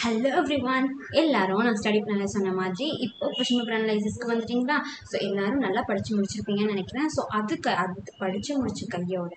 Hello everyone, எல்லாரும் நான் study பிளானில் சொன்ன மாதிரி இப்போ கொஷின் பேப்பர் அனலைசிஸ்க்கு வந்துட்டீங்களா? ஸோ எல்லாரும் நல்லா படித்து முடிச்சிருப்பீங்கன்னு நினைக்கிறேன். ஸோ அது படித்து முடிச்ச கையோட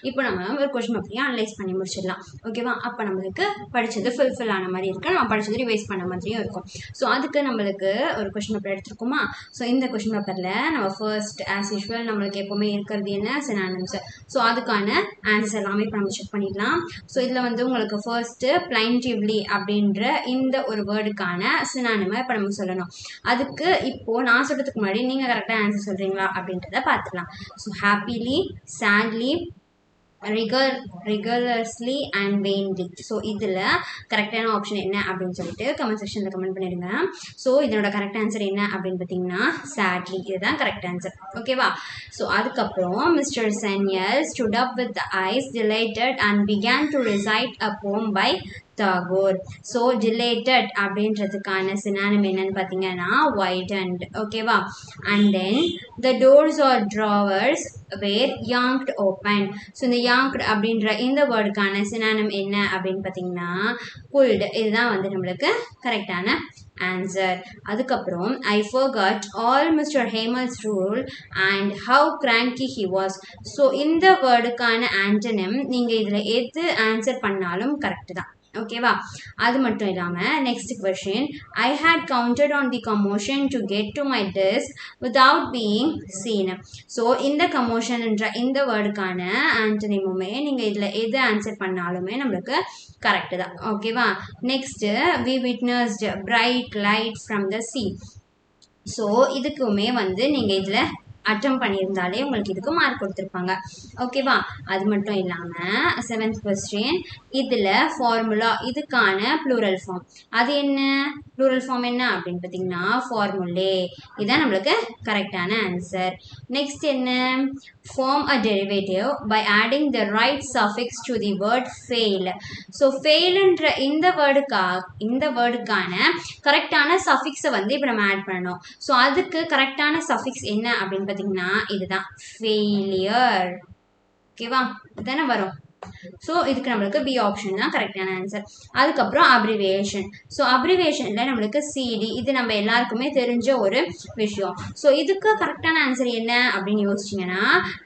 இப்போ நம்ம ஒரு கொஷின் பேப்பரையும் அனலைஸ் பண்ணி முடிச்சிடலாம். ஓகேவா? அப்போ நம்மளுக்கு படித்தது ஃபுல்ஃபில் ஆன மாதிரி இருக்கும், நம்ம படித்தது ரிவைஸ் பண்ண மாதிரியும் இருக்கும். ஸோ அதுக்கு நம்மளுக்கு ஒரு கொஷின் பேப்பர் எடுத்துருக்கோமா? ஸோ இந்த கொஷின் பேப்பரில் நம்ம ஃபர்ஸ்ட் ஆஸ் யூஷுவல் நம்மளுக்கு எப்போவுமே இருக்கிறது என்ன? சினானிம்ஸ். ஸோ அதுக்கான ஆன்சர்ஸ் எல்லாமே இப்போ நம்ம செக் பண்ணிடலாம். ஸோ இதில் வந்து உங்களுக்கு ஃபர்ஸ்ட்டு பிளைன்டிவ்லி அப்படின்ற இந்த ஒரு வேர்டுக்கான சினானிமை இப்போ நம்ம சொல்லணும். அதுக்கு இப்போ நான் சொல்றதுக்கு முன்னாடி நீங்க கரெக்டா ஆன்சர் சொல்றீங்களா அப்படின்றத பார்த்துக்கலாம். So happily, sadly, rigorously and vainly. So இதில் கரெக்டான ஆப்ஷன் என்ன அப்படின்னு சொல்லிட்டு கமெண்ட் செக்ஷனில் கமெண்ட் பண்ணிடுங்க. ஸோ இதனோட கரெக்ட் ஆன்சர் என்ன அப்படின்னு பார்த்தீங்கன்னா sadly, இதுதான் கரெக்ட் ஆன்சர். ஓகேவா? ஸோ அதுக்கப்புறம் mister சென்யல் stood up with the eyes dilated and began to recite a poem by Tagore. So dilated அப்படின்றதுக்கான சினானிம் என்னன்னு பார்த்தீங்கன்னா widened. ஓகேவா? and then the doors or drawers were yanked open. So இந்த yanked அப்படின்ற இந்த வேர்டுக்கான synonym என்ன அப்படின்னு பார்த்தீங்கன்னா pulled. இதுதான் வந்து நம்மளுக்கு கரெக்டான ஆன்சர். அதுக்கப்புறம் I forgot all Mr. Hemal's rule and how cranky he was. So இந்த வேர்டுக்கான ஆன்டனிம் நீங்கள் இதில் எது ஆன்சர் பண்ணாலும் கரெக்டு தான். ஓகேவா? அது மட்டும் இல்லாமல் next question I had counted on the commotion to get to my desk without being seen. So இந்த கமோஷன்ன்ற இந்த வேர்டுக்கான ஆன்டனிமுமே நீங்கள் இதில் எது ஆன்சர் பண்ணாலுமே நம்மளுக்கு கரெக்டு தான். ஓகேவா? Next we witnessed bright light from the sea. So இதுக்குமே வந்து நீங்கள் இதில் அட்டம் பண்ணியிருந்தாலே உங்களுக்கு இதுக்கு மார்க் கொடுத்துருப்பாங்க. ஓகேவா? அது மட்டும் இல்லாமல் 7th கொஸ்டின் இதில் ஃபார்முலா இதுக்கான ப்ளூரல் ஃபார்ம் அது என்ன? ப்ளூரல் ஃபார்ம் என்ன அப்படின்னு பார்த்தீங்கன்னா ஃபார்முலே. இதுதான் நம்மளுக்கு கரெக்டான ஆன்சர். நெக்ஸ்ட் என்ன? Form a derivative by adding the right suffix to the word fail. So ஃபெயிலுன்ற இந்த வேர்டுக்கான கரெக்டான சஃபிக்ஸை வந்து இப்போ நம்ம ஆட் பண்ணணும். ஸோ அதுக்கு கரெக்டான சஃபிக்ஸ் என்ன அப்படின்னு பார்த்தீங்கன்னா இதுதான் ஃபெயிலியர். ஓகேவா? இதுதானே வரும். ஸோ இதுக்கு நம்மளுக்கு பி ஆப்ஷன் தான் கரெக்டான ஆன்சர். அதுக்கப்புறம் அப்ரிவேஷன். ஸோ அப்ரிவேஷனில் நம்மளுக்கு சிடி இது நம்ம எல்லாருக்குமே தெரிஞ்ச ஒரு விஷயம். ஸோ இதுக்கு கரெக்டான ஆன்சர் என்ன அப்படின்னு யோசிச்சிங்கன்னா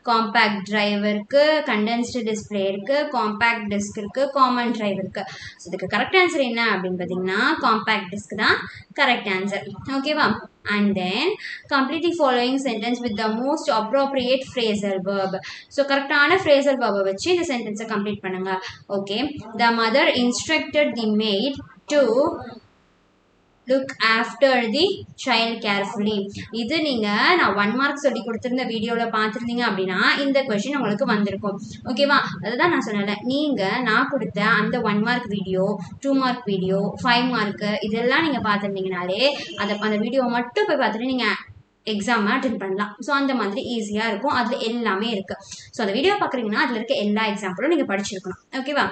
காம்பேக்ட் டிரைவ் இருக்குது, கண்டென்ஸ்டு டிஸ்பிளே இருக்குது, காம்பேக்ட் டிஸ்க் இருக்குது, காமன் டிரைவ் இருக்குது. ஸோ இதுக்கு கரெக்ட் ஆன்சர் என்ன அப்படின்னு பார்த்தீங்கன்னா காம்பேக்ட் டிஸ்க் தான் கரெக்ட் ஆன்சர். ஓகேவா? And then complete the following sentence with the most appropriate phrasal verb. So கரெக்டான phrasal verb வச்சு இந்த சென்டென்ஸை கம்ப்ளீட் பண்ணுங்க. Okay. The mother instructed the maid to look after the child carefully. இது நீங்கள் நான் 1 மார்க் சொல்லி கொடுத்துருந்த வீடியோவில் பார்த்துருந்தீங்க அப்படின்னா இந்த கொஷின் உங்களுக்கு வந்திருக்கும். ஓகேவா? அதுதான் நான் சொன்னேன், நீங்கள் நான் கொடுத்த அந்த 1 mark video, 2 mark video, 5 mark இதெல்லாம் நீங்கள் பார்த்துருந்தீங்கனாலே அந்த வீடியோ மட்டும் போய் பார்த்துட்டு நீங்கள் எக்ஸாம் அட்டென்ட் பண்ணலாம். ஸோ அந்த மாதிரி ஈஸியாக இருக்கும். அதில் எல்லாமே இருக்குது. ஸோ அந்த வீடியோ பார்க்குறீங்கன்னா அதில் இருக்க எல்லா எக்ஸாம்பிளும் நீங்கள் படிச்சிருக்கணும். ஓகேவா?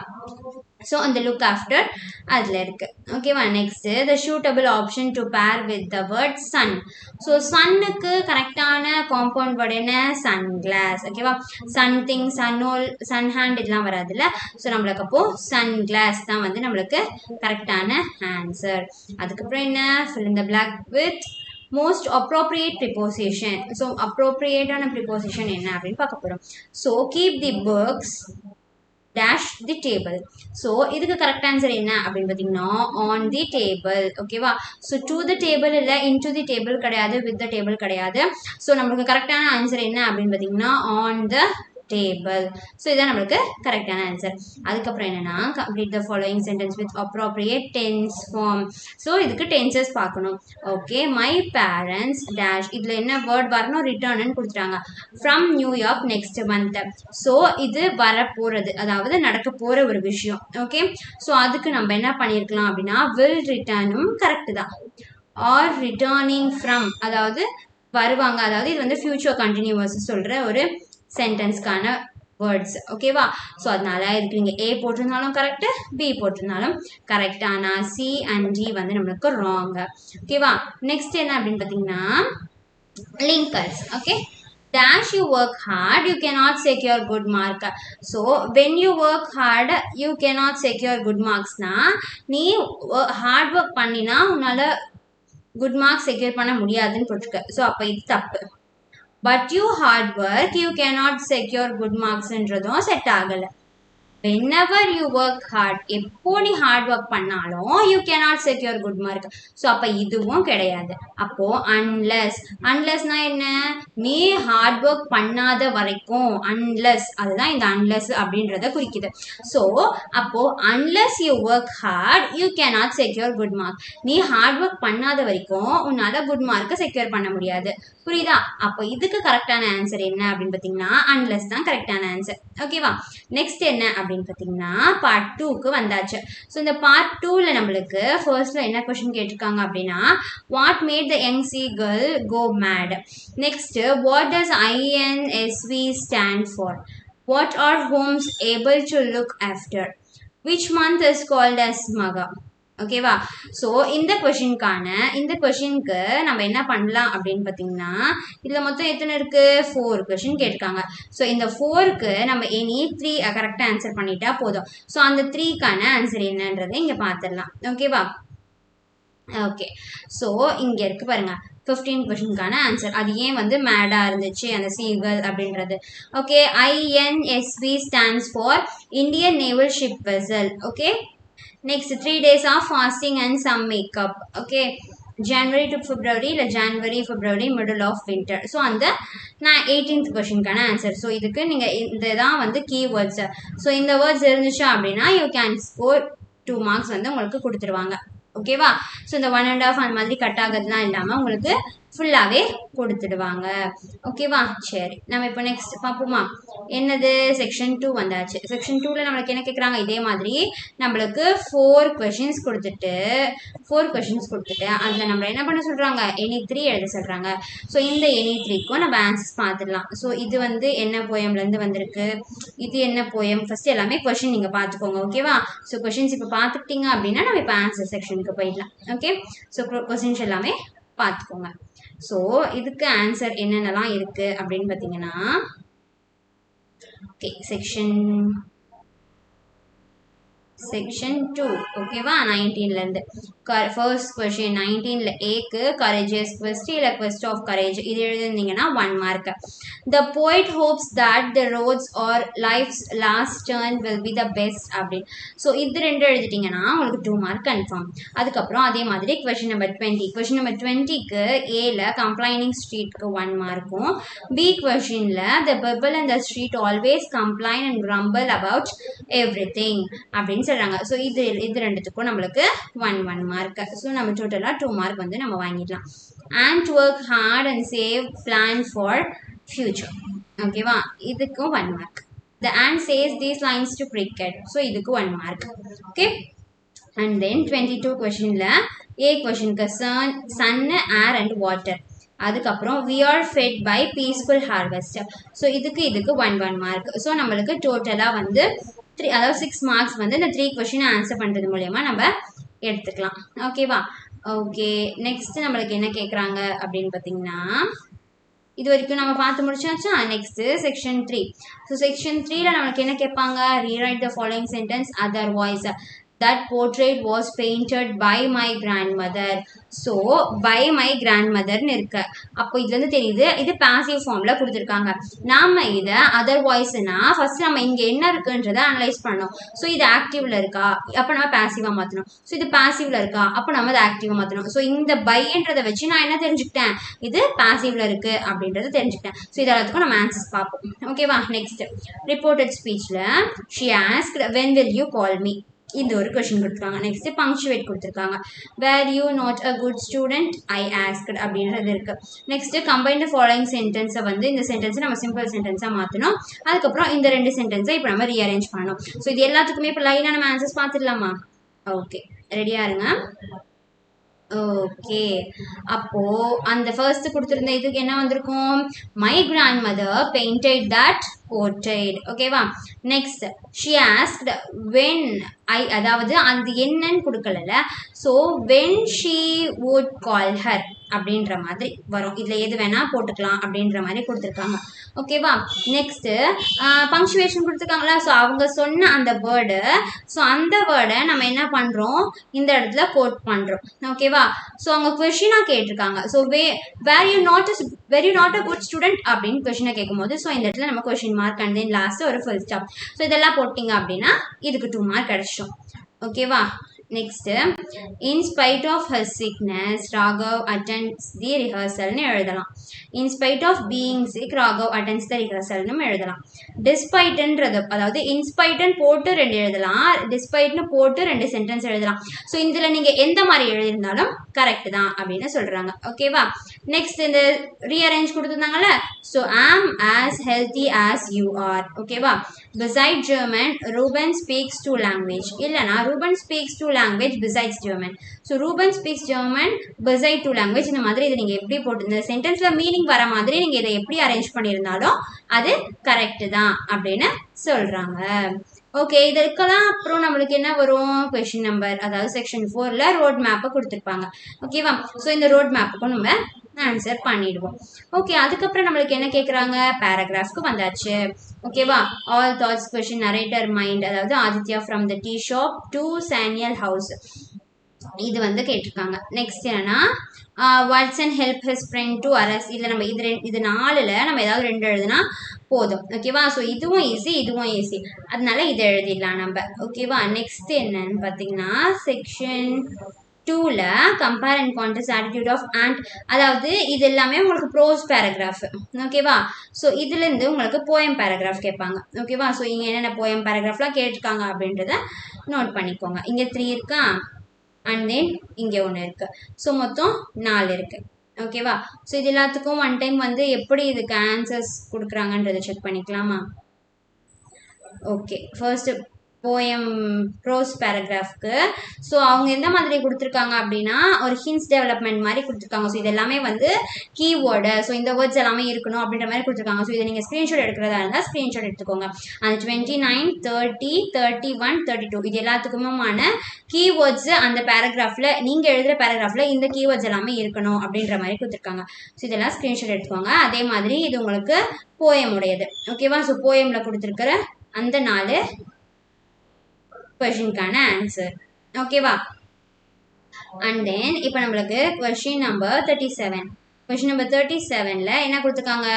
ஸோ அந்த லுக் ஆஃப்டர் அதில் இருக்குது. ஓகேவா? Next the suitable option to pair with the word sun. So சன்னுக்கு கரெக்டான காம்பவுண்ட் வேர்டு என்ன? Sun glass. ஓகேவா? Sun thing, sun hole, sun hand இதெல்லாம் வராதுல்ல. ஸோ நம்மளுக்கு அப்போது சன் கிளாஸ் தான் வந்து நம்மளுக்கு கரெக்டான ஆன்சர். அதுக்கப்புறம் என்ன? fill in the blank with most appropriate preposition. So அப்ரோப்ரியேட்டான ப்ரிப்போசிஷன் என்ன அப்படின்னு பார்க்க போகிறோம். So keep the books dash the table. So இதுக்கு கரெக்ட் ஆன்சர் என்ன அப்படின்னு பார்த்தீங்கன்னா ஆன் தி டேபிள். ஓகேவா? ஸோ டு தி டேபிள் இல்லை, இன்டு தி டேபிள் கிடையாது, வித் த டேபிள் கிடையாது. ஸோ நம்மளுக்கு கரெக்டான ஆன்சர் என்ன அப்படின்னு பார்த்தீங்கன்னா ஆன் த டேபிள். ஸோ இதான் நம்மளுக்கு கரெக்டான ஆன்சர். அதுக்கப்புறம் என்னன்னா complete the following sentence with appropriate tense form. So இதுக்கு டென்சஸ் பார்க்கணும். ஓகே. மை பேரண்ட்ஸ் டேஷ் இதில் என்ன வேர்ட் வரணும்? ரிட்டர்ன்னு கொடுத்துட்டாங்க. From New York next month. So இது வரப்போகிறது, அதாவது நடக்க போகிற ஒரு விஷயம். ஓகே. ஸோ அதுக்கு நம்ம என்ன பண்ணியிருக்கலாம் அப்படின்னா வில் ரிட்டர்னும் கரெக்டு தான். ஆர் ரிட்டர்னிங் ஃப்ரம் அதாவது வருவாங்க, அதாவது இது வந்து ஃபியூச்சர் கண்டினியூவஸ் சொல்கிற ஒரு சென்டென்ஸ்க்கான வேர்ட்ஸ். ஓகேவா? ஸோ அதனால இதுக்கு நீங்கள் ஏ போட்டிருந்தாலும் கரெக்டு, பி போட்டிருந்தாலும் கரெக்ட். ஆனால் சி அண்ட் டி வந்து நம்மளுக்கு ராங். ஓகேவா? நெக்ஸ்ட் என்ன அப்படின்னு பார்த்தீங்கன்னா linkers. Okay. dash you work hard, you cannot secure good mark. So when you work hard, you cannot secure good marks na நீ hard work பண்ணினா உன்னால good marks secure பண்ண முடியாதுன்னு போட்டுருக்க. ஸோ அப்போ இது தப்பு. But you hard work, you cannot secure good marks என்றதும் செட் ஆகலை. whenever you work hard, எப்போ நீ hard work பண்ணாலும் you cannot secure good mark. So அப்போ இதுவும் கிடையாது. அப்போ unlessனா என்ன, நீ hard work பண்ணாத வரைக்கும் unless, அதுதான் இந்த unless அப்படின்றத குறிக்குது. ஸோ அப்போ unless you work hard, you cannot secure good mark. நீ hard work பண்ணாத வரைக்கும் உன்னால good mark செக்யூர் பண்ண முடியாது. புரியுதா? அப்போ இதுக்கு கரெக்டான ஆன்சர் என்ன அப்படின்னு பார்த்தீங்கன்னா unless தான் கரெக்டான ஆன்சர். ஓகேவா? நெக்ஸ்ட் என்ன அப்படின்னு பார்த்தீங்கன்னா பார்ட் 2க்கு வந்தாச்சு. ஸோ இந்த பார்ட் 2ல நம்மளுக்கு ஃபர்ஸ்ட்ல என்ன கொஸ்டின் கேட்டிருக்காங்க அப்படின்னா what made the young seagull go mad. Next what does INSV stand for. What are homes able to look after. Which month is called as Magha. ஓகேவா? ஸோ இந்த கொஷினுக்கு நம்ம என்ன பண்ணலாம் அப்படின்னு பார்த்தீங்கன்னா இதில் மொத்தம் எத்தனை இருக்கு, 4 கொஷின் கேட்டிருக்காங்க. ஸோ இந்த 4க்கு நம்ம எனி 3 கரெக்டாக ஆன்சர் பண்ணிட்டா போதும். ஸோ அந்த 3க்கான ஆன்சர் என்னன்றதை இங்கே பார்த்துடலாம். ஓகேவா? ஓகே. ஸோ இங்கே இருக்கு பாருங்க 15 கொஷினுக்கான ஆன்சர். அது ஏன் வந்து மேடாக இருந்துச்சு அந்த சீகல் அப்படின்றது. Okay. INSV stands for Indian naval ship vessel. Okay. Next 3 days of fasting and some makeup. Okay. January to February இல்ல January February middle of winter. So அந்த நான் 18th கொஷினுக்கான ஆன்சர். ஸோ இதுக்கு நீங்கள் இதுதான் வந்து கீவேர்ட்ஸ். ஸோ இந்த words இருந்துச்சா அப்படின்னா யூ கேன் ஸ்கோர் 2 மார்க்ஸ் வந்து உங்களுக்கு கொடுத்துருவாங்க. ஓகேவா? ஸோ இந்த 1.5 அந்த மாதிரி கட் ஆகிறதுலாம் இல்லாமல் உங்களுக்கு ஃபுல்லாகவே கொடுத்துடுவாங்க. ஓகேவா? சரி, நம்ம இப்போ நெக்ஸ்ட் பார்ப்போமா. என்னது, செக்ஷன் 2 வந்தாச்சு. செக்ஷன் 2ல நம்மளுக்கு என்ன கேட்குறாங்க, இதே மாதிரி நம்மளுக்கு 4 கொஷின்ஸ் கொடுத்துட்டு அதில் நம்ம என்ன பண்ண சொல்கிறாங்க, எனி 3 எழுத சொல்கிறாங்க. ஸோ இந்த எனி 3க்கும் நம்ம ஆன்சர்ஸ் பார்த்துடலாம். ஸோ இது வந்து என்ன போயம்லேருந்து வந்திருக்கு, இது என்ன போயம், ஃபர்ஸ்ட் எல்லாமே கொஷின் நீங்கள் பார்த்துக்கோங்க. ஓகேவா? ஸோ கொஷின்ஸ் இப்போ பார்த்துக்கிட்டீங்க அப்படின்னா நம்ம இப்போ ஆன்சர் செக்ஷனுக்கு போயிடலாம். ஓகே. ஸோ கொஷின்ஸ் எல்லாமே பார்த்துக்கோங்க. ஸோ இதுக்கு ஆன்சர் என்னென்னலாம் இருக்கு அப்படின்னு பார்த்தீங்கன்னா ஓகே செக்ஷன் 2 ஓகேவா 19லேருந்து ஃபர்ஸ்ட் கொஸ்டின் 19ல ஏக்கு கரேஜியஸ் quest இல்லை quest ஆஃப் கரேஜ் இது எழுதிருந்தீங்கன்னா 1 mark. The poet hopes that the roads are life's last turn will be the best அப்படின்னு. ஸோ இது 2 எழுதிட்டிங்கன்னா உங்களுக்கு 2 மார்க் கன்ஃபார்ம். அதுக்கப்புறம் அதே மாதிரி கொஸ்டின் நம்பர் 20க்கு ஏல கம்ப்ளைனிங் ஸ்ட்ரீட்க்கு 1 மார்க்கும், பி கொஸ்டின்ல the people and the street always complain and grumble about everything அப்படின்னு சொல்றாங்க. ஸோ இது 2த்துக்கும் நம்மளுக்கு 1 மார்க். ஸோ நம்ம டோட்டலாக 2 மார்க் வந்து நம்ம வாங்கிடலாம். And work hard and save plan for future. ஓகேவா? இதுக்கும் 1 mark. The and chase these lines to cricket. So இதுக்கு 1 மார்க். ஓகே. அண்ட் தென் 22 கொஸ்டின்ல ஏ கொஸ்டினுக்கு சன் ஏர் அண்ட் வாட்டர். அதுக்கப்புறம் we are fed by peaceful harvest. So இதுக்கு 1 mark. So நம்மளுக்கு டோட்டலாக வந்து 3 அதாவது 6 மார்க்ஸ் வந்து இந்த 3 கொஸ்டின் ஆன்சர் பண்ணுறது மூலயமா நம்ம எடுத்துக்கலாம். ஓகேவா? ஓகே. நெக்ஸ்ட் நம்மளுக்கு என்ன கேட்குறாங்க அப்படின்னு பார்த்தீங்கன்னா இது வரைக்கும் நம்ம பார்த்து முடிச்சாச்சா. Next section 3. ஸோ செக்ஷன் 3ல நம்மளுக்கு என்ன கேட்பாங்க, rewrite the following sentence otherwise. That portrait was painted by my grandmother. So by my grandmotherன்னு இருக்கு. அப்போ இதுலேருந்து தெரியுது இது பாசிவ் ஃபார்மில் கொடுத்துருக்காங்க. நாம் இதை அதர்வாய்ஸ்னா ஃபர்ஸ்ட் நம்ம இங்கே என்ன இருக்குன்றதை அனலைஸ் பண்ணணும். ஸோ இது ஆக்டிவ்ல இருக்கா, அப்போ நம்ம பாசிவாக மாற்றணும். ஸோ இது பாசிவ்ல இருக்கா, அப்போ நம்ம அதை ஆக்டிவாக மாற்றணும். ஸோ இந்த பைன்றதை வச்சு நான் என்ன தெரிஞ்சுக்கிட்டேன், இது பாசிவ்ல இருக்கு அப்படின்றத தெரிஞ்சுக்கிட்டேன். ஸோ இது எல்லாத்துக்கும் நம்ம ஆன்சர்ஸ் பார்ப்போம். ஓகேவா? நெக்ஸ்ட் ரிப்போர்ட்டட் ஸ்பீச்சில் she asked when will you call me. இந்த ஒரு கொஸ்டின் கொடுத்துருக்காங்க. நெக்ஸ்ட் பங்க்சுவேட் கொடுத்துருக்காங்க. Where you not a good student I asked அப்படின்றது இருக்கு. நெக்ஸ்ட் கம்பைன் த ஃபாலோயிங் சென்டென்ஸை வந்து இந்த சென்டென்ஸை நம்ம சிம்பிள் சென்டென்ஸாக மாற்றணும். அதுக்கப்புறம் இந்த 2 சென்டென்ஸை இப்போ நம்ம ரீஅரேஞ்ச் பண்ணணும். ஸோ இது எல்லாத்துக்குமே இப்போ லைனாக நம்ம ஆன்சர்ஸ் பார்த்துடலாமா? ஓகே, ரெடியாக இருங்க. ஓகே, அப்போ அந்த ஃபர்ஸ்ட் கொடுத்திருந்த இதுக்கு என்ன வந்திருக்கும்? My grandmother painted that portrait. ஓகேவா? நெக்ஸ்ட் she asked when அதாவது அந்த என்னன்னு கொடுக்கல. So when she would call her அப்படின்ற மாதிரி வரும். இதுல எது வேணா போட்டுக்கலாம் அப்படின்ற மாதிரி கொடுத்துருக்காங்க. ஓகேவா? நெக்ஸ்ட் பங்க்சுவேஷன் கொடுத்துருக்காங்களா? ஸோ அவங்க சொன்ன அந்த வேர்டு, ஸோ அந்த வேர்டை நம்ம என்ன பண்றோம், இந்த இடத்துல கோட் பண்றோம். ஓகேவா? ஸோ அவங்க கொஷினா கேட்டிருக்காங்க. So where you not a good student அப்படின்னு கொஷினை கேட்கும்போது, ஸோ இந்த இடத்துல நம்ம question mark and then last ஒரு ஃபுல் ஸ்டாப். ஸோ இதெல்லாம் போட்டிங்க அப்படின்னா இதுக்கு 2 மார்க் கிடைச்சிடும். ஓகேவா? Next, in spite of her sickness, Raghav attends the rehearsal னு எழுதலாம். In spite of being sick, Raghav attends the rehearsal னு எழுதலாம். Despite ன்றது, அதாவது in spite ன்னு போட்டு 2 எழுதலாம், despite ன்னு போட்டு 2 சென்டென்ஸ் எழுதலாம். ஸோ இதில் நீங்கள் எந்த மாதிரி எழுதியிருந்தாலும் கரெக்ட் தான் அப்படின்னு சொல்கிறாங்க. ஓகேவா? நெக்ஸ்ட் இந்த ரீஅரேஞ்ச் கொடுத்துருந்தாங்கல்ல, so am as healthy as you are. ஓகேவா? Besides German, Ruben speaks 2 language. இல்லைனா Ruben speaks 2 language besides German. So Ruben speaks German besides 2 language. இந்த மாதிரி இதை நீங்கள் எப்படி போட்டு இந்த சென்டென்ஸில் மீனிங் வர மாதிரி நீங்கள் இதை எப்படி அரேஞ்ச் பண்ணியிருந்தாலும் அது கரெக்டு தான் அப்படின்னு சொல்கிறாங்க. ஓகே, இதற்கெல்லாம் அப்புறம் நம்மளுக்கு என்ன வரும்? கொஷின் நம்பர், அதாவது செக்ஷன் 4ல ரோட் மேப்பை கொடுத்துருப்பாங்க. ஓகேவா? ஸோ இந்த ரோட் மேப்புக்கும் நம்ம ஆன்சர் பண்ணிடுவோம். ஓகே, அதுக்கப்புறம் நம்மளுக்கு என்ன கேட்குறாங்க? பேராகிராஃப்க்கு வந்தாச்சு. ஓகேவா? All thoughts question narrator mind, அதாவது Aditya from the tea shop to Sanyal house, இது வந்து கேட்டிருக்காங்க. நெக்ஸ்ட் என்னன்னா Watson help his friend to arrest. இதில் நம்ம இது 4ல் நம்ம ஏதாவது 2 எழுதுனா போதும். ஓகேவா? ஸோ இதுவும் ஈஸி, இதுவும் ஈஸி, அதனால இதை எழுதிடலாம் நம்ம. ஓகேவா? நெக்ஸ்ட் என்னன்னு பார்த்தீங்கன்னா செக்ஷன் 2ல compare and contrast attitude of ant, அதாவது இது எல்லாமே உங்களுக்கு ப்ரோஸ் பேராகிராஃப். ஓகேவா? ஸோ இதுலேருந்து உங்களுக்கு போயம் பேராகிராஃப் கேட்பாங்க. ஓகேவா? ஸோ இங்கே என்னென்ன போயம் பேராகிராஃப்லாம் கேட்டிருக்காங்க அப்படின்றத நோட் பண்ணிக்கோங்க. இங்கே 3 இருக்கா, அண்ட் தென் இங்கே 1 இருக்கு. ஸோ மொத்தம் 4 இருக்கு. ஓகேவா? ஸோ இது எல்லாத்துக்கும் 1 டைம் வந்து எப்படி இதுக்கு ஆன்சர்ஸ் கொடுக்குறாங்கன்றதை செக் பண்ணிக்கலாமா? ஓகே, ஃபர்ஸ்ட் போயம் ப்ரோஸ் பேராகிராஃப்க்கு ஸோ அவங்க எந்த மாதிரி கொடுத்துருக்காங்க அப்படின்னா ஒரு ஹின்ஸ் டெவலப்மெண்ட் மாதிரி கொடுத்துருக்காங்க. ஸோ இது எல்லாமே வந்து கீவேர்டு, ஸோ இந்த வேர்ட்ஸ் எல்லாமே இருக்கணும் அப்படின்ற மாதிரி கொடுத்துருக்காங்க. ஸோ இதை நீங்கள் ஸ்க்ரீன்ஷாட் எடுக்கிறதா இருந்தால் ஸ்க்ரீன்ஷாட் எடுத்துக்கோங்க. அந்த 29, 30, 31, 32 இது எல்லாத்துக்குமான கீவேர்ட்ஸ் அந்த பேராகிராஃபில், நீங்கள் எழுதுகிற பேராகிராஃபில் இந்த கீவேர்ட்ஸ் எல்லாமே இருக்கணும் அப்படின்ற மாதிரி கொடுத்துருக்காங்க. ஸோ இதெல்லாம் ஸ்க்ரீன்ஷாட் எடுத்துக்கோங்க. அதே மாதிரி இது உங்களுக்கு போயம் உடையது. ஓகேவா? ஸோ போயமில் கொடுத்துருக்கிற அந்த 4 கொஷினுக்கான ஆன்சர். ஓகேவா? அண்ட் தென் இப்போ நம்மளுக்கு கொஷின் நம்பர் 37. கொஷின் நம்பர் 37ல என்ன கொடுத்துருக்காங்க?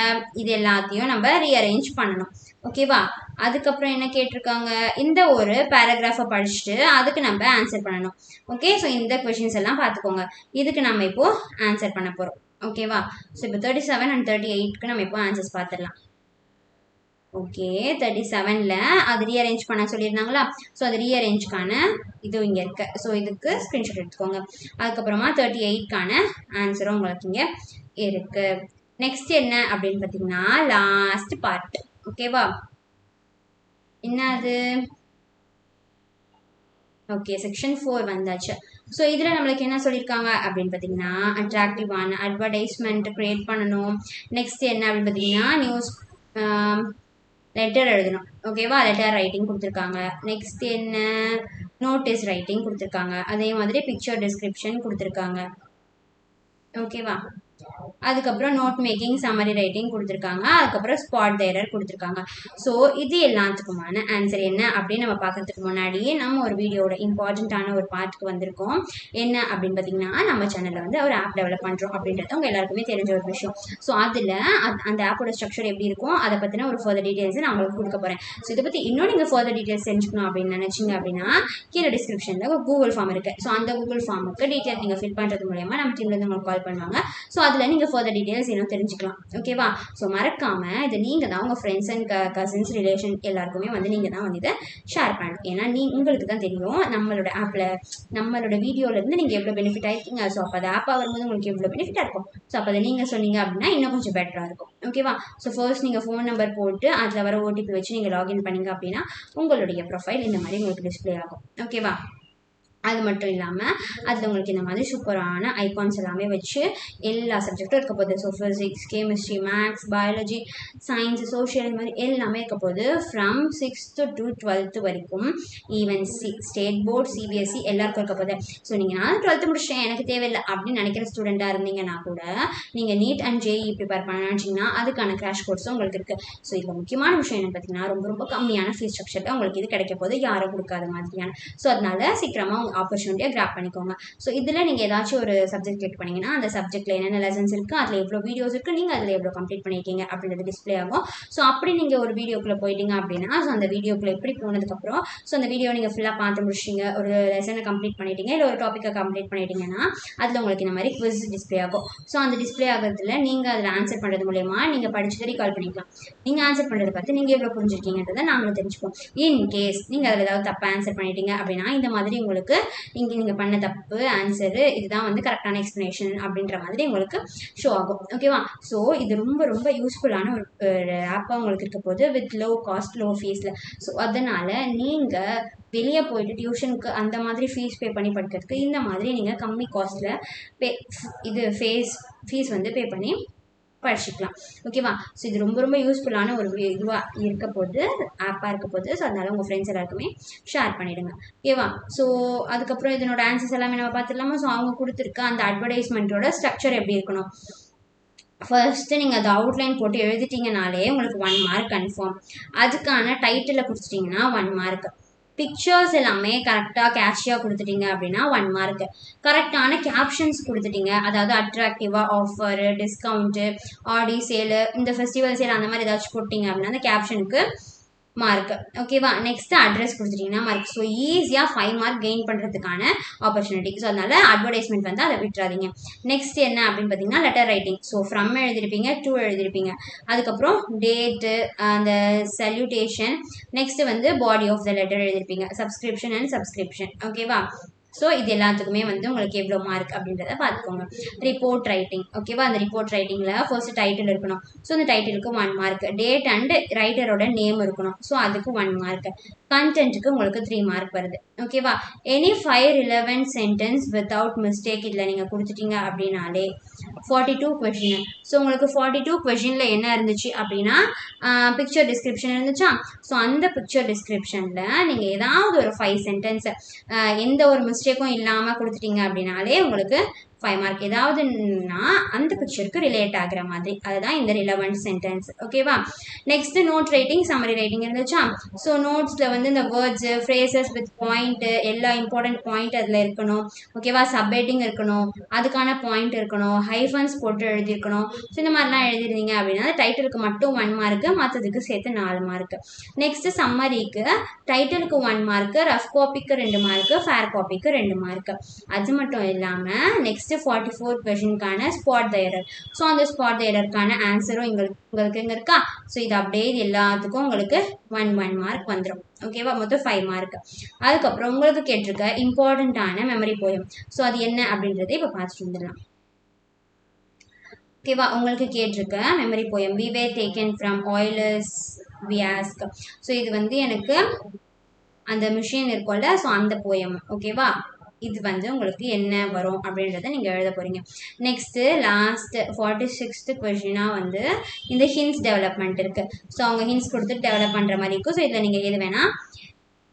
இது எல்லாத்தையும் நம்ம ரீஅரேஞ்ச் பண்ணணும். ஓகேவா? அதுக்கப்புறம் என்ன கேட்டிருக்காங்க? இந்த ஒரு பேராகிராஃபை படிச்சுட்டு அதுக்கு நம்ம ஆன்சர் பண்ணணும். ஓகே, ஸோ இந்த கொஷின்ஸ் எல்லாம் பார்த்துக்கோங்க. இதுக்கு நம்ம இப்போ ஆன்சர் பண்ண போகிறோம். ஓகேவா? ஸோ இப்போ 37 அண்ட் 38க்கு நம்ம இப்போ ஆன்சர்ஸ் பார்த்துடலாம். ஓகே, 37ல் அது ரீஅரேஞ்ச் பண்ண சொல்லியிருந்தாங்களா? ஸோ அது ரீஅரேஞ்சுக்கான இது இங்கே இருக்கு. ஸோ இதுக்கு ஸ்க்ரீன்ஷாட் எடுத்துக்கோங்க. அதுக்கப்புறமா 38க்கான ஆன்சரும் உங்களுக்கு இங்கே இருக்கு. நெக்ஸ்ட் என்ன அப்படின்னு பார்த்தீங்கன்னா லாஸ்ட் பார்ட். ஓகேவா? என்னது? ஓகே, செக்ஷன் 4 வந்தாச்சு. ஸோ இதில் நம்மளுக்கு என்ன சொல்லியிருக்காங்க அப்படின்னு பார்த்தீங்கன்னா அட்ராக்டிவான அட்வர்டைஸ்மெண்ட் க்ரியேட் பண்ணணும். நெக்ஸ்ட் என்ன அப்படின்னு பார்த்தீங்கன்னா நியூஸ் லெட்டர் எழுதணும். ஓகேவா? லெட்டர் ரைட்டிங் கொடுத்துருக்காங்க. நெக்ஸ்ட் என்ன? நோட்டீஸ் ரைட்டிங் கொடுத்துருக்காங்க. அதே மாதிரி பிக்சர் டிஸ்கிரிப்ஷன் கொடுத்துருக்காங்க. ஓகேவா? அதுக்கப்புறம் நோட் மேக்கிங் சம்மரி ரைட்டிங் கொடுத்துருக்காங்க. அதுக்கப்புறம் ஸ்பாட் டைரர் கொடுத்துருக்காங்க. ஸோ இது எல்லாத்துக்குமான ஆன்சர் என்ன அப்படின்னு நம்ம பார்க்கறதுக்கு முன்னாடி நம்ம ஒரு வீடியோட இம்பார்ட்டண்ட்டான ஒரு பார்ட்டுக்கு வந்திருக்கோம். என்ன அப்படின்னு பார்த்தீங்கன்னா நம்ம சேனலில் வந்து ஒரு ஆப் டெவலப் பண்ணுறோம் அப்படின்றது உங்கள் எல்லாருக்குமே தெரிஞ்ச ஒரு விஷயம். ஸோ அதில் அந்த ஆப்போட ஸ்ட்ரக்சர் எப்படி இருக்கும் அதை பற்றின ஒரு ஃபர்தர் டீட்டெயில்ஸ் நான் உங்களுக்கு கொடுக்க போகிறேன். ஸோ இதை பற்றி இன்னும் நீங்கள் ஃபர்தர் டீட்டெயில்ஸ் தெரிஞ்சுக்கணும் அப்படின்னு நினச்சிங்க அப்படின்னா கீழே டிஸ்கிரிப்ஷனில் ஒரு கூகுள் ஃபார்ம் இருக்குது. ஸோ அந்த கூகுள் ஃபார்முக்கு டீட்டெயில் நீங்கள் ஃபில் பண்ணுறது மூலயமா நம்ம டீம்லேருந்து உங்களுக்கு கால் பண்ணுவாங்க. ஸோ அதில் நீங்கள் ஃபர்தர் டீட்டெயில்ஸ் இன்னும் தெரிஞ்சுக்கலாம். ஓகேவா? ஸோ மறக்காமல் இதை நீங்கள் தான் உங்கள் ஃப்ரெண்ட்ஸ் அண்ட் கசின்ஸ் ரிலேஷன் எல்லாருக்குமே வந்து நீங்கள் தான் வந்து இதை ஷேர் பண்ணணும். ஏன்னா உங்களுக்கு தான் தெரியும் நம்மளோட ஆப்பில் நம்மளோட வீடியோலேருந்து நீங்கள் எவ்வளோ பெனிஃபிட் ஆகிருக்கீங்க. ஸோ அப்போ அது ஆப்பாக வரும்போது உங்களுக்கு எவ்வளோ பெனிஃபிட்டாக இருக்கும். ஸோ அப்போ அதை நீங்கள் சொன்னீங்க அப்படின்னா இன்னும் கொஞ்சம் பெட்டராக இருக்கும். ஓகேவா? ஸோ ஃபர்ஸ்ட் நீங்கள் ஃபோன் நம்பர் போட்டு அதில் வர ஓடிபி வச்சு நீங்கள் லாகின் பண்ணிங்க அப்படின்னா உங்களுடைய ப்ரொஃபைல் இந்த மாதிரி உங்களுக்கு டிஸ்பிளே ஆகும். ஓகேவா? அது மட்டும் இல்லாமல் அதில் உங்களுக்கு இந்த மாதிரி சூப்பரான ஐகான்ஸ் எல்லாமே வச்சு எல்லா சப்ஜெக்டும் இருக்க போகுது. So physics, chemistry, maths, biology, science, social, இந்த மாதிரி எல்லாமே இருக்க போகுது. ஃப்ரம் 6th to 12th வரைக்கும் ஈவன் ஸ்டேட் போர்ட், சிபிஎஸ்சி எல்லாருக்கும் இருக்க போகுது. ஸோ நீங்கள் நான் 12th முடிச்சிட்டேன் எனக்கு தேவையில்லை அப்படின்னு நினைக்கிற ஸ்டூடெண்ட்டாக இருந்தீங்கன்னா கூட நீங்கள் நீட் அண்ட் ஜேஇ ப்ரிப்பேர் பண்ண நினச்சிங்கன்னா அதுக்கான கிராஷ் கோர்ஸும் உங்களுக்கு இருக்குது. ஸோ இதில் முக்கியமான விஷயம் என்னன்னு பார்த்தீங்கன்னா ரொம்ப ரொம்ப கம்மியான ஃபீஸ் ஸ்ட்ரக்சரில் உங்களுக்கு இது கிடைக்க போது, யாரும் கொடுக்காத மாதிரியான. ஸோ அதனால சீக்கிரமாக ஆப்பர்ச்சுனிட்டியை கிராப் பண்ணிக்கோங்க. ஸோ இதில் நீங்கள் ஏதாச்சும் ஒரு சப்ஜெக்ட் கிளிக் பண்ணிங்கன்னா அந்த சப்ஜெக்ட்டில் என்னென்ன லெசன்ஸ் இருக்குது, அதில் எவ்வளோ வீடியோஸ் இருக்குது, நீங்கள் அதில் எவ்வளோ கம்ப்ளீட் பண்ணியிருக்கீங்க அப்படின்றது டிஸ்பிளே ஆகும். ஸோ அப்படி நீங்கள் ஒரு வீடியோக்குள்ளே போயிட்டீங்க அப்படின்னா ஸோ அந்த வீடியோக்குள்ளே எப்படி போனதுக்கப்புறம் ஸோ அந்த வீடியோ நீங்கள் ஃபுல்லாக பார்த்து முடிச்சிங்க, ஒரு லெசனை கம்ப்ளீட் பண்ணிட்டீங்க, இல்லை ஒரு டாப்பிக்கை கம்ப்ளீட் பண்ணிட்டீங்கன்னா அதில் உங்களுக்கு இந்த மாதிரி குவிஸ் டிஸ்பிளே ஆகும். ஸோ அந்த டிஸ்பிளே ஆகிறதுல நீங்கள் அதில் ஆன்சர் பண்ணுறது மூலயமா நீங்கள் படிச்சுட்டு ரீகால் பண்ணிக்கலாம். நீங்கள் ஆன்சர் பண்ணுறதை பார்த்து நீங்கள் எவ்வளோ புரிஞ்சிருக்கீங்கன்றதை நாங்களும் தெரிஞ்சுப்போம். இன் கேஸ் நீங்கள் அதில் ஏதாவது தப்பாக ஆன்சர் பண்ணிட்டீங்க அப்படின்னா இந்த மாதிரி உங்களுக்கு இங்கே நீங்கள் பண்ண தப்பு ஆன்சரு இதுதான் வந்து கரெக்டான எக்ஸ்ப்ளனேஷன் அப்படின்ற மாதிரி உங்களுக்கு ஷோ ஆகும். ஓகேவா? ஸோ இது ரொம்ப ரொம்ப யூஸ்ஃபுல்லான ஒரு ஆப்பாக உங்களுக்கு இருக்க போது வித் லோ காஸ்ட் லோ ஃபீஸில். ஸோ அதனால் நீங்கள் வெளியே போயிட்டு டியூஷனுக்கு அந்த மாதிரி ஃபீஸ் பே பண்ணி படிக்கிறதுக்கு இந்த மாதிரி நீங்கள் கம்மி காஸ்ட்டில் ஃபீஸ் வந்து பே பண்ணி படிச்சுக்கலாம். ஓகேவா? ஸோ இது ரொம்ப ரொம்ப யூஸ்ஃபுல்லான ஒரு இதுவாக இருக்க போது, ஆப்பாக இருக்க போது. ஸோ அதனால உங்கள் ஃப்ரெண்ட்ஸ் எல்லாருக்குமே ஷேர் பண்ணிவிடுங்க. ஓகேவா? ஸோ அதுக்கப்புறம் இதனோட ஆன்சர்ஸ் எல்லாமே நம்ம பார்த்துடலாமா? ஸோ அவங்க கொடுத்துருக்க அந்த அட்வர்டைஸ்மெண்ட்டோட ஸ்ட்ரக்சர் எப்படி இருக்கணும்? ஃபர்ஸ்ட்டு நீங்கள் அது அவுட்லைன் போட்டு எழுதிட்டீங்கனாலே உங்களுக்கு 1 மார்க் கன்ஃபார்ம். அதுக்கான டைட்டிலை கொடுத்துட்டிங்கன்னா 1 மார்க். பிக்சர்ஸ் எல்லாமே கரெக்டாக கேட்சியாக கொடுத்துட்டீங்க அப்படின்னா 1 மார்க். கரெக்டான கேப்ஷன்ஸ் கொடுத்துட்டீங்க, அதாவது அட்ராக்டிவாக ஆஃபரு, டிஸ்கவுண்ட்டு, ஆடி சேலு, இந்த ஃபெஸ்டிவல் சேல் அந்த மாதிரி ஏதாச்சும் போட்டிங்க அப்படின்னா அந்த கேப்ஷனுக்கு மார்க். ஓகேவா? நெக்ஸ்ட் அட்ரஸ் கொடுத்துட்டீங்கன்னா மார்க். ஸோ ஈஸியாக 5 மார்க் கெயின் பண்ணுறதுக்கான ஆப்பர்ச்சுனிட்டி. ஸோ அதனால அட்வர்டைஸ்மெண்ட் வந்து அதை விட்டுறாதீங்க. நெக்ஸ்ட் என்ன அப்படின்னு பார்த்தீங்கன்னா லெட்டர் ரைட்டிங். ஸோ ஃப்ரம் எழுதிருப்பீங்க, டு எழுதிருப்பீங்க, அதுக்கப்புறம் டேட்டு, அந்த சல்யூட்டேஷன், நெக்ஸ்ட் வந்து பாடி ஆஃப் த லெட்டர் எழுதிருப்பீங்க, சப்ஸ்கிரிப்ஷன் அண்ட் சப்ஸ்கிரிப்ஷன். ஓகேவா? ஸோ இது எல்லாத்துக்குமே வந்து உங்களுக்கு எவ்வளோ மார்க் அப்படின்றத பார்த்துக்கோங்க. Report writing. ஓகேவா? அந்த ரிப்போர்ட் ரைட்டிங்கில் ஃபர்ஸ்ட் டைட்டில் இருக்கணும். ஸோ அந்த டைட்டிலுக்கு 1 மார்க். டேட் அண்ட் ரைட்டரோட நேம் இருக்கணும். ஸோ அதுக்கு 1 மார்க். கண்டென்ட்டுக்கு உங்களுக்கு 3 மார்க் வருது. ஓகேவா? Any 5 relevant sentence without mistake இதில் நீங்கள் கொடுத்துட்டீங்க அப்படின்னாலே 42 கொஷின். ஸோ உங்களுக்கு 42 கொஷினில் என்ன இருந்துச்சு அப்படின்னா பிக்சர் டிஸ்கிரிப்ஷன் இருந்துச்சா? ஸோ அந்த பிக்சர் டிஸ்கிரிப்ஷனில் நீங்கள் ஏதாவது ஒரு 5 சென்டென்ஸ் எந்த ஒரு மிஸ்டேக்கும் இல்லாமல் கொடுத்துட்டீங்க அப்படின்னாலே உங்களுக்கு 5 மார்க். ஏதாவதுன்னா அந்த பிக்சருக்கு ரிலேட் ஆகிற மாதிரி, அதுதான் இந்த ரிலவெண்ட் சென்டென்ஸ். ஓகேவா? Next note writing, summary writing இருந்துச்சா? ஸோ நோட்ஸில் வந்து இந்த வேர்ட்ஸு, ஃப்ரேசஸ் வித் பாயிண்ட்டு, எல்லா இம்பார்ட்டன்ட் பாயிண்ட் அதில் இருக்கணும். ஓகேவா? சப்ஹெட்டிங் இருக்கணும், அதுக்கான பாயிண்ட் இருக்கணும், ஹைஃபன்ஸ் போட்டு எழுதியிருக்கணும். ஸோ இந்த மாதிரிலாம் எழுதிருந்தீங்க அப்படின்னா டைட்டிலுக்கு மட்டும் 1 மார்க்கு, மற்றதுக்கு சேர்த்து 4 மார்க்கு. நெக்ஸ்ட் சம்மரிக்கு டைட்டிலுக்கு 1 மார்க்கு, ரஃப் காப்பிக்கு 2 மார்க்கு, ஃபேர் காப்பிக்கு 2 மார்க்கு. அது மட்டும் இல்லாமல் நெக்ஸ்ட் 44 கொஷினுக்கான ஸ்பாட் த எரர். ஸோ அந்த ஸ்பாட் த எரருக்கான ஆன்சரும் உங்களுக்கு இங்கே இருக்கா? ஸோ இது அப்படியே எல்லாத்துக்கும் உங்களுக்கு 1 மார்க் வந்துடும். ஓகேவா? மொத்தம் 5 மார்க். அதுக்கப்புறம் உங்களுக்கு கேட்டிருக்க இம்பார்ட்டண்ட்டான மெமரி போயம். ஸோ அது என்ன அப்படின்றத இப்போ பார்த்துட்டு வந்துடலாம். ஓகேவா? உங்களுக்கு கேட்டிருக்க memory poem we were taken from oilers we ask. So இது வந்து எனக்கு அந்த மிஷின் இருக்கும்ல, ஸோ அந்த போயம். ஓகேவா? இது வந்து உங்களுக்கு என்ன வரும் அப்படின்றத நீங்கள் எழுத போகிறீங்க. நெக்ஸ்ட்டு லாஸ்ட் 46th கொஷினாக வந்து இந்த ஹின்ஸ் டெவலப்மெண்ட் இருக்குது. ஸோ அவங்க ஹின்ஸ் கொடுத்துட்டு டெவலப் பண்ணுற மாதிரி இருக்கும். ஸோ இதில் நீங்கள் எது வேணால்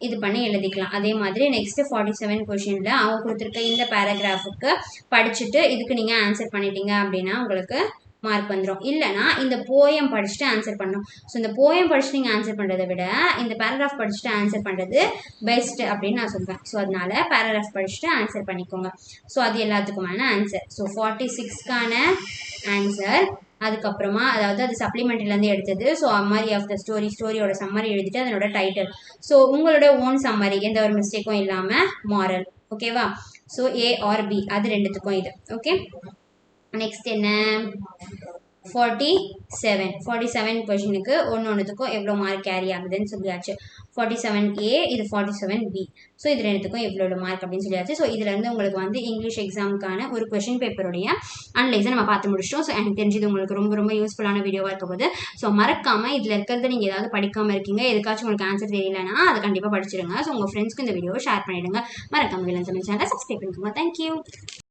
இது பண்ணி எழுதிக்கலாம். அதே மாதிரி நெக்ஸ்ட்டு 47 கொஷினில் அவங்க கொடுத்துருக்க இந்த பேராகிராஃபுக்கு படிச்சுட்டு இதுக்கு நீங்கள் ஆன்சர் பண்ணிட்டீங்க அப்படின்னா உங்களுக்கு மார்க் வந்துடும். இல்லைனா இந்த போயம் படிச்சுட்டு ஆன்சர் பண்ணணும். ஸோ இந்த போயம் படிச்சுட்டு நீங்கள் ஆன்சர் பண்ணுறதை விட இந்த பேராகிராஃப் படிச்சுட்டு ஆன்சர் பண்ணுறது பெஸ்ட் அப்படின்னு நான் சொல்வேன். ஸோ அதனால பேராகிராஃப் படிச்சுட்டு ஆன்சர் பண்ணிக்கோங்க. ஸோ அது எல்லாத்துக்குமான ஆன்சர். ஸோ 46க்கான ஆன்சர். அதுக்கப்புறமா அதாவது அது சப்ளிமெண்ட்ரிலேருந்து எடுத்தது. ஸோ அம்மரி ஆஃப் த ஸ்டோரியோட சம்மரி எழுதிட்டு அதனோட டைட்டில். ஸோ உங்களோட ஓன் சம்மரி, எந்த ஒரு மிஸ்டேக்கும் இல்லாமல் மாரல். ஓகேவா? ஸோ A or B அது ரெண்டுத்துக்கும் இது. ஓகே. நெக்ஸ்ட் என்ன? 47 கொஷினுக்கு ஒன்றுத்துக்கும் எவ்வளோ மார்க் கேரி ஆகுதுன்னு சொல்லியாச்சு. 47A, இது 47B. ஸோ இது ரெண்டுத்துக்கும் எவ்வளோ மார்க் அப்படின்னு சொல்லியாச்சு. ஸோ இதுலேருந்து உங்களுக்கு வந்து இங்கிலீஷ் எக்ஸாமுக்கான ஒரு கொஷின் பேப்பருடைய அனலைஸை நம்ம பார்த்து முடிச்சிட்டோம். ஸோ எனக்கு தெரிஞ்சது உங்களுக்கு ரொம்ப ரொம்ப யூஸ்ஃபுல்லான வீடியோவாக இருக்க போது. ஸோ மறக்காமல் இதில் இருக்கிறத நீங்கள் ஏதாவது படிக்காமல் இருக்கீங்க, எதுக்காச்சும் உங்களுக்கு ஆன்சர் தெரியலன்னா அதை கண்டிப்பாக படிச்சிடுங்க. ஸோ உங்கள் ஃப்ரெண்ட்ஸ்க்கு இந்த வீடியோவை ஷேர் பண்ணிவிடுங்க. மறக்காமல் வில்லன் தமிழ் சேனலை சப்ஸ்கிரைப் பண்ணிக்கோங்க. தேங்க்யூ.